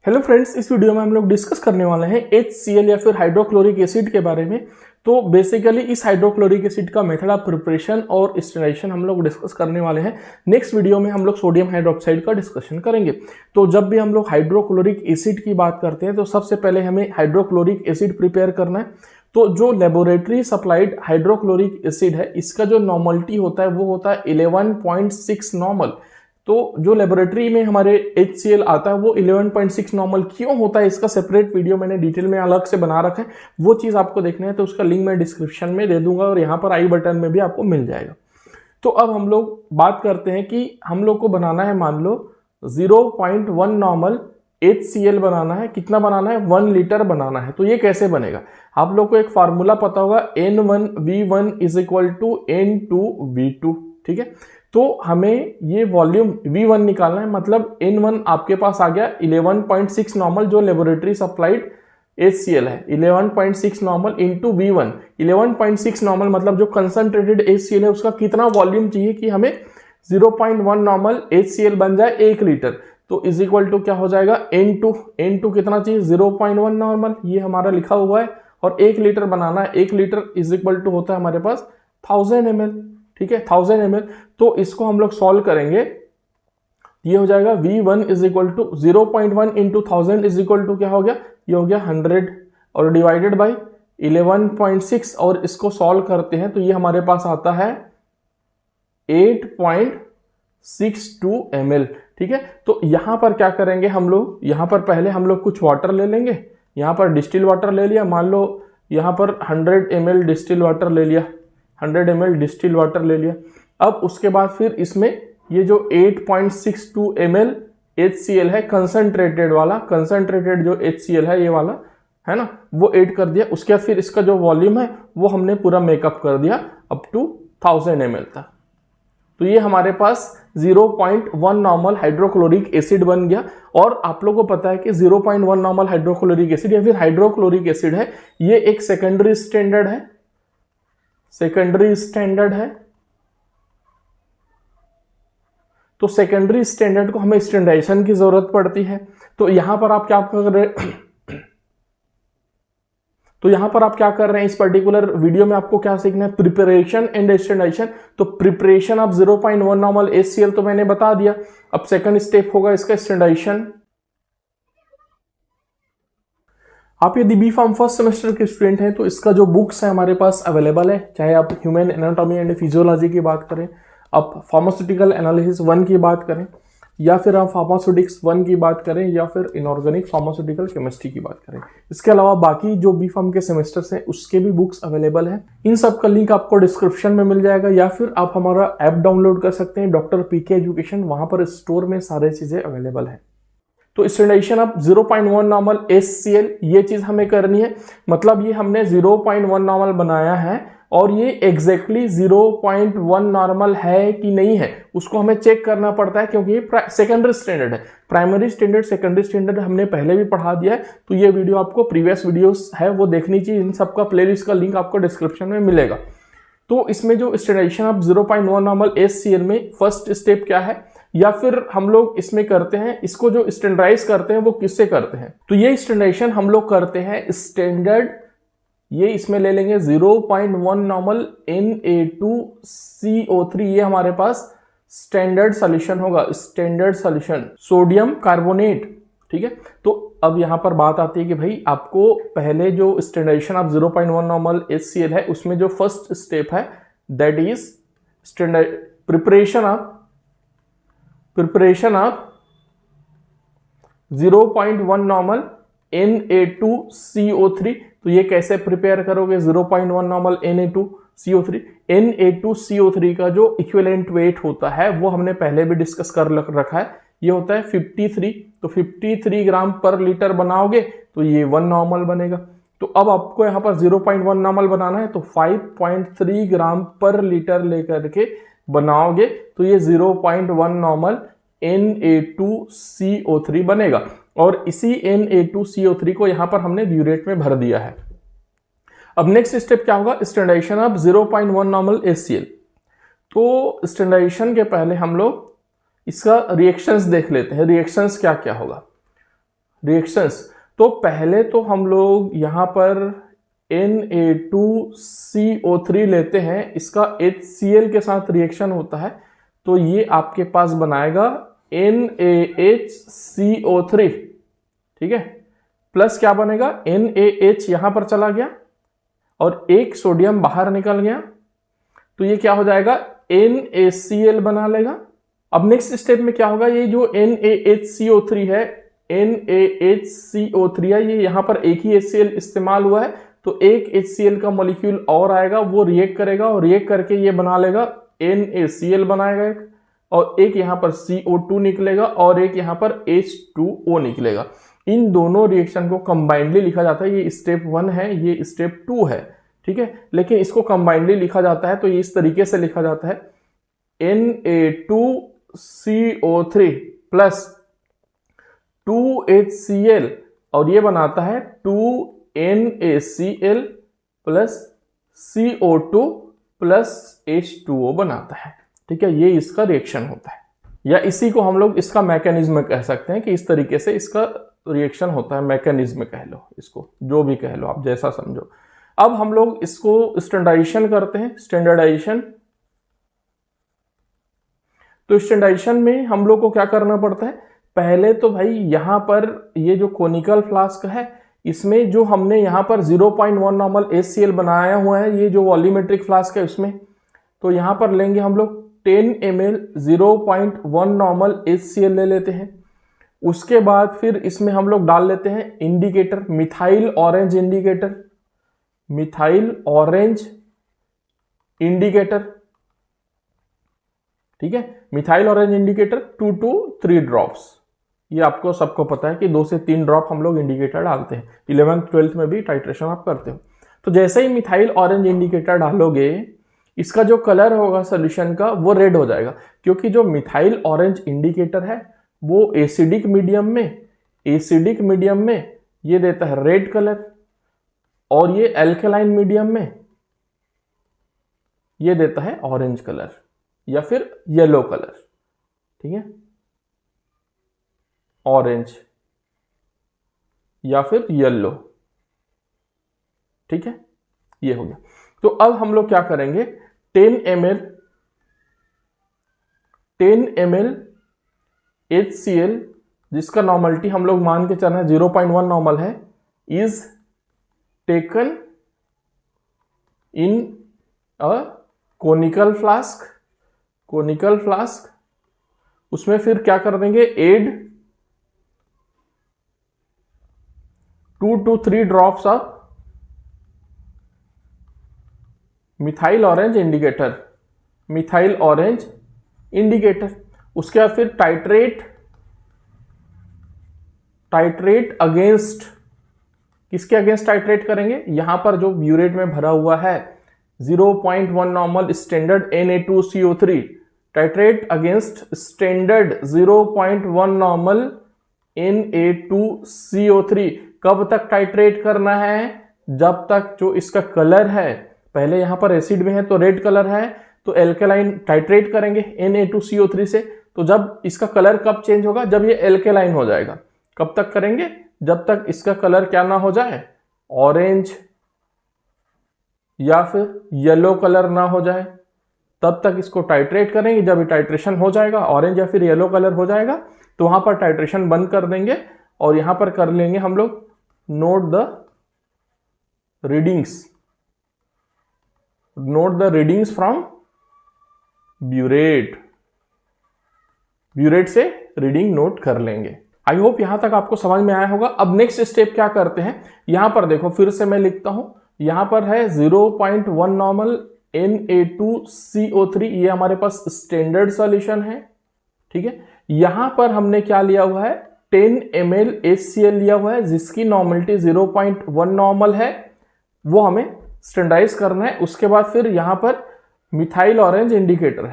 Hello friends, इस video में हम लोग डिस्कस करने वाले हैं HCl या फिर हाइड्रोक्लोरिक एसिड के बारे में। तो बेसिकली इस हाइड्रोक्लोरिक एसिड का मेथड ऑफ प्रिपरेशन और स्टेनाइजेशन हम लोग डिस्कस करने वाले हैं। नेक्स्ट वीडियो में हम लोग सोडियम हाइड्रोक्साइड का डिस्कशन करेंगे। तो जब भी हम लोग हाइड्रोक्लोरिक एसिड की बात करते हैं तो सबसे पहले हमें हाइड्रोक्लोरिक एसिड प्रिपेयर करना है। तो जो लेबोरेटरी सप्लाइड हाइड्रोक्लोरिक एसिड है, इसका जो नॉर्मलिटी होता है वो होता है 11.6 नॉर्मल। तो जो लेबोरेटरी में हमारे HCl आता है वो 11.6 नॉर्मल क्यों होता है, इसका सेपरेट वीडियो मैंने डिटेल में अलग से बना रखा है। वो चीज़ आपको देखना है तो उसका लिंक मैं डिस्क्रिप्शन में दे दूंगा और यहाँ पर आई बटन में भी आपको मिल जाएगा। तो अब हम लोग बात करते हैं कि हम लोग को बनाना है, मान लो 0.1 नॉर्मल HCl बनाना है। कितना बनाना है? 1 लीटर बनाना है। तो ये कैसे बनेगा? आप लोग को एक फार्मूला पता होगा, N1V1 = N2V2। ठीक है, तो हमें ये वॉल्यूम V1 निकालना है। मतलब N1 आपके पास आ गया 11.6 नॉर्मल, जो लेबोरेटरी सप्लाइड HCl है। 11.6 नॉर्मल इंटू V1। 11.6 नॉर्मल मतलब जो कंसंट्रेटेड HCl है उसका कितना वॉल्यूम चाहिए कि हमें 0.1 नॉर्मल HCl बन जाए 1 लीटर। तो इज इक्वल टू क्या हो जाएगा? N2 कितना चाहिए? 0.1 नॉर्मल, ये हमारा लिखा हुआ है। और 1 लीटर बनाना है। 1 लीटर इज इक्वल टू होता है हमारे पास 1000 ml। ठीक है, 1000 ml। तो इसको हम लोग सॉल्व करेंगे। ये हो जाएगा V1 = 0.1 into 1000 is equal to क्या हो गया? ये हो गया 100 और डिवाइडेड बाई 11.6 और इसको सॉल्व करते हैं तो ये हमारे पास आता है 8.62 ml। ठीक है, तो यहां पर क्या करेंगे हम लोग? यहां पर पहले हम लोग कुछ वाटर ले लेंगे। यहां पर डिस्टिल वाटर ले लिया, मान लो यहां पर 100 ml डिस्टिल वाटर ले लिया। 100 ml डिस्टिल वाटर ले लिया। अब उसके बाद फिर इसमें ये जो 8.62 ml HCl है, कंसंट्रेटेड वाला, कंसंट्रेटेड जो HCl है ये वाला है ना, वो ऐड कर दिया। उसके बाद फिर इसका जो वॉल्यूम है वो हमने पूरा मेकअप कर दिया अप टू 1000 ml तक। तो ये हमारे पास 0.1 नॉर्मल हाइड्रोक्लोरिक एसिड बन गया। और आप लोगों को पता है कि 0.1 नॉर्मल हाइड्रोक्लोरिक एसिड या फिर हाइड्रोक्लोरिक एसिड है, ये एक सेकेंडरी स्टैंडर्ड है। सेकेंडरी स्टैंडर्ड है। तो सेकेंडरी स्टैंडर्ड को हमें स्टैंडर्डाइजेशन की जरूरत पड़ती है। तो यहां पर आप क्या कर रहे हैं इस पर्टिकुलर वीडियो में आपको क्या सीखना है? Preparation and standardization. तो प्रिपरेशन ऑफ 0.1 नॉर्मल HCl तो मैंने बता दिया। अब सेकंड स्टेप होगा इसका स्टैंडर्डाइजेशन। आप यदि बी फार्म फर्स्ट सेमेस्टर के स्टूडेंट हैं तो इसका जो बुक्स है हमारे पास अवेलेबल है। चाहे आप ह्यूमन एनाटॉमी एंड फिजियोलॉजी की बात करें, आप फार्मास्यूटिकल एनालिसिस 1 की बात करें, या फिर आप फार्मास्यूटिक्स 1 की बात करें, या फिर इनऑर्गेनिक फार्मास्यूटिकल केमिस्ट्री की बात करें। इसके अलावा बाकी जो बी फार्म के सेमेस्टर्स हैं उसके भी बुक्स अवेलेबल हैं। इन सब का लिंक आपको डिस्क्रिप्शन में मिल जाएगा, या फिर आप हमारा ऐप डाउनलोड कर सकते हैं, डॉक्टर PK एजुकेशन। वहां पर स्टोर में सारी चीजें अवेलेबल है। तो स्टैंडर्डाइजेशन ऑफ 0.1 नॉर्मल HCl ये चीज हमें करनी है। मतलब ये हमने 0.1 नॉर्मल बनाया है और ये एग्जैक्टली 0.1 नॉर्मल है कि नहीं है उसको हमें चेक करना पड़ता है, क्योंकि ये सेकेंडरी स्टैंडर्ड है। प्राइमरी स्टैंडर्ड, सेकेंडरी स्टैंडर्ड हमने पहले भी पढ़ा दिया है। तो ये वीडियो आपको प्रीवियस वीडियोस है वो देखनी चाहिए। इन सबका प्लेलिस्ट का लिंक आपको डिस्क्रिप्शन में मिलेगा। तो इसमें जो स्टैंडर्डाइजेशन ऑफ 0.1 नॉर्मल HCl में फर्स्ट स्टेप क्या है, या फिर हम लोग इसमें करते हैं, इसको जो स्टैंडर्डाइज करते हैं वो किससे करते हैं? तो ये स्टैंडर्डाइजेशन हम लोग करते हैं स्टैंडर्ड, ये इसमें ले लेंगे 0.1 नॉर्मल Na2CO3। ये हमारे पास स्टैंडर्ड सॉल्यूशन होगा, स्टैंडर्ड सॉल्यूशन सोडियम कार्बोनेट। ठीक है, तो अब यहां पर बात आती है कि भाई आपको पहले जो स्टैंडर्डाइजेशन ऑफ 0.1 नॉर्मल HCl है उसमें जो फर्स्ट स्टेप है that is standard preparation of 0.1 normal Na2CO3। तो ये कैसे प्रिपेयर करोगे? 0.1 नॉर्मल Na2CO3। Na2CO3 का जो इक्विवेलेंट वेट होता है वो हमने पहले भी डिस्कस कर रखा है। ये होता है 53। तो 53 ग्राम पर लीटर बनाओगे तो ये 1 नॉर्मल बनेगा। तो अब आपको यहाँ पर 0.1 नॉर्मल बनाना है तो 5.3 ग्राम पर लीटर लेकर के बनाओगे तो ये 0.1 नॉर्मल Na2CO3 बनेगा। और इसी Na2CO3 को यहां पर हमने ब्यूरेट में भर दिया है। अब नेक्स्ट स्टेप क्या होगा? Standardization of 0.1 normal HCl। तो स्टैंडर्डाइजेशन के पहले हम लोग इसका रिएक्शंस देख लेते हैं। रिएक्शंस क्या क्या होगा? रिएक्शंस। तो पहले तो हम लोग यहाँ पर Na2CO3 लेते हैं, इसका HCl के साथ रिएक्शन होता है, तो ये आपके पास बनाएगा NaHCO3, ठीक है, प्लस क्या बनेगा NaH यहां पर चला गया और एक सोडियम बाहर निकल गया, तो ये क्या हो जाएगा NaCl बना लेगा। अब नेक्स्ट स्टेप में क्या होगा, ये जो NaHCO3 है, NaHCO3 है, ये यहां पर एक ही HCl इस्तेमाल हुआ है, तो एक HCl का मॉलिक्यूल और आएगा, वो रिएक्ट करेगा और रिएक्ट करके ये बना लेगा NaCl बनाएगा एक, और एक यहां पर CO2 निकलेगा और एक यहां पर H2O निकलेगा। इन दोनों रिएक्शन को कंबाइंडली लिखा जाता है, ये स्टेप 1 है, ये स्टेप 2 है, ठीक है, लेकिन इसको कंबाइंडली लिखा जाता है, तो ये इस तरीके से लिखा जाता है Na2CO3 प्लस 2HCl और ये बनाता है 2NaCl plus CO2 plus H2O बनाता है, ठीक है, ये इसका रिएक्शन होता है, या इसी को हम लोग इसका मैकेनिज्म कह सकते हैं कि इस तरीके से इसका रिएक्शन होता है, मैकेनिज्म कह लो, इसको जो भी कह लो आप, जैसा समझो। अब हम लोग इसको स्टैंडर्डाइजेशन करते हैं, स्टैंडर्डाइजेशन। तो स्टैंडर्डाइजेशन में हम लोग को क्या करना पड़ता है, पहले तो भाई यहां पर ये जो कोनिकल फ्लास्क है, इसमें जो हमने यहां पर 0.1 नॉर्मल HCl बनाया हुआ है, ये जो वॉल्यूमेट्रिक फ्लास्क है उसमें, तो यहां पर लेंगे हम लोग 10 ml 0.1 नॉर्मल HCl ले लेते हैं। उसके बाद फिर इसमें हम लोग डाल लेते हैं indicator, methyl orange indicator, methyl orange indicator, ठीक है, methyl orange indicator 2 to 3 drops, ये आपको सबको पता है कि 2 से 3 ड्रॉप हम लोग इंडिकेटर डालते हैं, 11th 12th में भी टाइट्रेशन आप करते हो। तो जैसे ही मिथाइल ऑरेंज इंडिकेटर डालोगे, इसका जो कलर होगा सोल्यूशन का वो रेड हो जाएगा, क्योंकि जो मिथाइल ऑरेंज इंडिकेटर है वो एसिडिक मीडियम में ये देता है रेड कलर, और ये एल्केलाइन मीडियम में ये देता है ऑरेंज कलर या फिर येलो कलर, ठीक है, ऑरेंज या फिर येलो, ठीक है, ये हो गया। तो अब हम लोग क्या करेंगे, 10 ml HCl, जिसका नॉर्मलिटी हम लोग मान के चलना है 0.1 नॉर्मल है, is taken in a conical flask, उसमें फिर क्या कर देंगे, add 2 to 3 drops of methyl orange indicator, उसके बाद फिर टाइट्रेट अगेंस्ट, किसके अगेंस्ट टाइट्रेट करेंगे, यहां पर जो ब्यूरेट में भरा हुआ है 0.1 normal standard Na2CO3, titrate against standard 0.1 normal Na2CO3। कब तक टाइट्रेट करना है, जब तक जो इसका कलर है, पहले यहां पर एसिड में है तो रेड कलर है, तो एल्केलाइन टाइट्रेट करेंगे Na2CO3 से, तो जब इसका कलर कब चेंज होगा, जब ये एल्केलाइन हो जाएगा। कब तक करेंगे, जब तक इसका कलर क्या ना हो जाए, ऑरेंज या फिर येलो कलर ना हो जाए, तब तक इसको टाइट्रेट करेंगे। जब ये टाइट्रेशन हो जाएगा, ऑरेंज या फिर येलो कलर हो जाएगा, तो वहां पर टाइट्रेशन बंद कर देंगे और यहां पर कर लेंगे हम लोग note the readings from burette से रीडिंग नोट कर लेंगे। आई होप यहां तक आपको समझ में आया होगा। अब नेक्स्ट स्टेप क्या करते हैं, यहां पर देखो फिर से मैं लिखता हूं, यहां पर है 0.1 नॉर्मल Na2CO3, ये हमारे पास स्टैंडर्ड सॉल्यूशन है, ठीक है। यहां पर हमने क्या लिया हुआ है, 10 ml HCl लिया हुआ है, जिसकी नॉर्मलिटी 0.1 नॉर्मल है, वो हमें स्टैंडर्डाइज करना है। उसके बाद फिर यहां पर मिथाइल ऑरेंज इंडिकेटर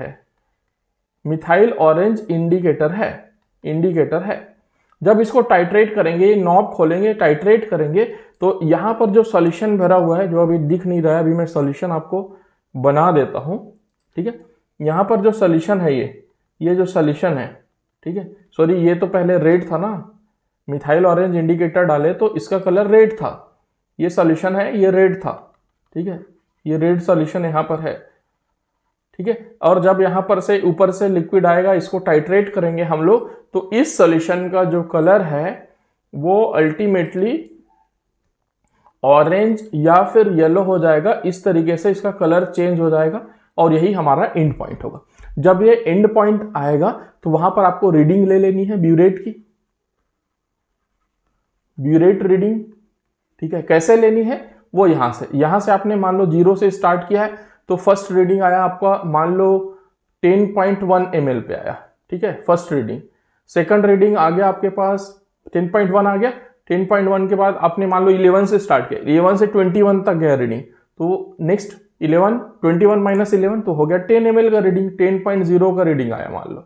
है, जब इसको टाइट्रेट करेंगे, नॉब खोलेंगे, टाइट्रेट करेंगे, तो यहां पर जो सॉल्यूशन भरा हुआ है, जो अभी दिख नहीं रहा है, अभी मैं सॉल्यूशन आपको बना देता हूं, ठीक है। यहां पर जो सॉल्यूशन है, ये जो सॉल्यूशन है, ठीक है, सॉरी ये तो पहले रेड था ना, मिथाइल ऑरेंज इंडिकेटर डाले तो इसका कलर रेड था, ये सॉल्यूशन है, ये रेड था, ठीक है, ये रेड सॉल्यूशन यहाँ पर है, ठीक है। और जब यहाँ पर से ऊपर से लिक्विड आएगा, इसको टाइट्रेट करेंगे हम लोग, तो इस सॉल्यूशन का जो कलर है वो अल्टीमेटली ऑरेंज या फिर येलो हो जाएगा। इस तरीके से इसका कलर चेंज हो जाएगा और यही हमारा एंड पॉइंट होगा। जब ये एंड पॉइंट आएगा तो वहां पर आपको रीडिंग ले लेनी है ब्यूरेट की, ब्यूरेट रीडिंग, ठीक है। कैसे लेनी है वो यहां से आपने मान लो 0 से स्टार्ट किया है तो फर्स्ट रीडिंग आया आपका मान लो 10.1 ml पे आया, ठीक है, फर्स्ट रीडिंग। सेकंड रीडिंग आ गया आपके पास 10.1 आ गया। 10.1 के बाद आपने मान लो 11 से स्टार्ट किया, 11 से 21 तक गया रीडिंग, तो नेक्स्ट 21 माइनस 11 तो हो गया 10 ml का रीडिंग, 10.0 का रीडिंग आया मान लो,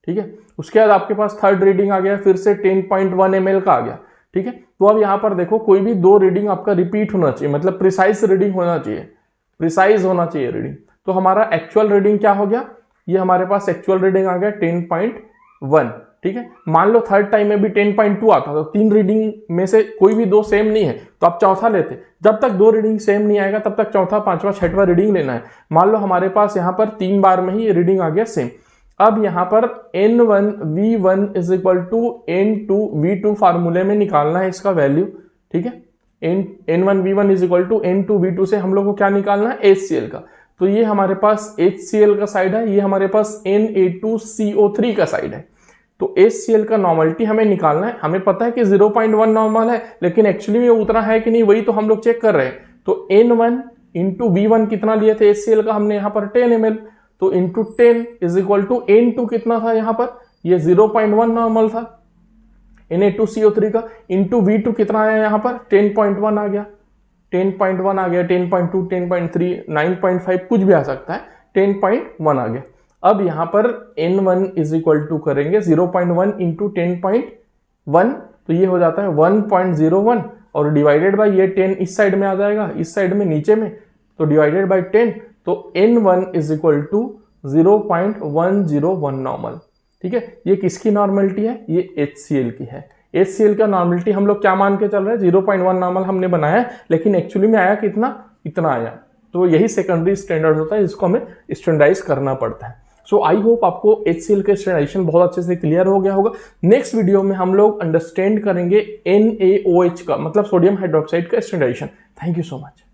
ठीक है। उसके बाद आपके पास थर्ड रीडिंग आ गया, फिर से 10.1 ml का आ गया, ठीक है। तो अब यहां पर देखो कोई भी दो रीडिंग आपका रिपीट होना चाहिए, मतलब प्रिसाइज रीडिंग होना चाहिए, प्रिसाइज होना चाहिए रीडिंग। तो हमारा एक्चुअल रीडिंग क्या हो गया, ये हमारे पास एक्चुअल रीडिंग आ गया 10.1, ठीक है। मान लो थर्ड टाइम में भी 10.2 आता तो 3 रीडिंग में से कोई भी दो सेम नहीं है तो आप चौथा लेते। जब तक 2 रीडिंग सेम नहीं आएगा तब तक चौथा, पांचवा, छठवां रीडिंग लेना है। मान लो हमारे पास यहाँ पर 3 बार में ही रीडिंग आ गया सेम। अब यहाँ पर N1 V1 is equal to N2 V2 फार्मूले में निकालना है इसका वैल्यू, ठीक है। N1 V1 is equal to N2 V2 से हम लोग को क्या निकालना है, HCl का। तो ये हमारे पास HCl का साइड है, ये हमारे पास Na2CO3 का साइड है। तो HCl का नॉर्मलिटी हमें निकालना है। हमें पता है कि 0.1 नॉर्मल है, लेकिन एक्चुअली में उतना है कि नहीं वही तो हम लोग चेक कर रहे हैं। तो N1 इंटू V1 कितना लिए थे HCl का हमने यहाँ पर 10 ml, तो into 10 is equal to N2 कितना था यहाँ पर, ये 0.1 नॉर्मल था Na2CO3 का, इंटू V2 कितना आया यहाँ पर 10.1 आ गया, 10.1 आ गया, 10.2, 10.3, 9.5 कुछ भी आ सकता है, 10.1 आ गया। अब यहाँ पर N1 इज इक्वल टू करेंगे 0.1 इंटू 10.1, तो ये हो जाता है 1.01 और डिवाइडेड बाय ये 10 इस साइड में आ जाएगा, इस साइड में नीचे में, तो डिवाइडेड बाय 10, तो N1 is equal to 0.101 normal, ठीक है। ये किसकी नॉर्मलिटी है, ये HCl की है। HCl का नॉर्मलिटी हम लोग क्या मान के चल रहे हैं, 0.1 नॉर्मल हमने बनाया है, लेकिन एक्चुअली में आया कितना, इतना आया। तो यही सेकेंडरी स्टैंडर्ड होता है, इसको हमें स्टैंडर्डाइज करना पड़ता है। सो आई होप आपको HCl का स्टैंडर्डाइजेशन बहुत अच्छे से क्लियर हो गया होगा। नेक्स्ट वीडियो में हम लोग अंडरस्टैंड करेंगे NaOH का, मतलब सोडियम हाइड्रोक्साइड का standardization. Thank you so much.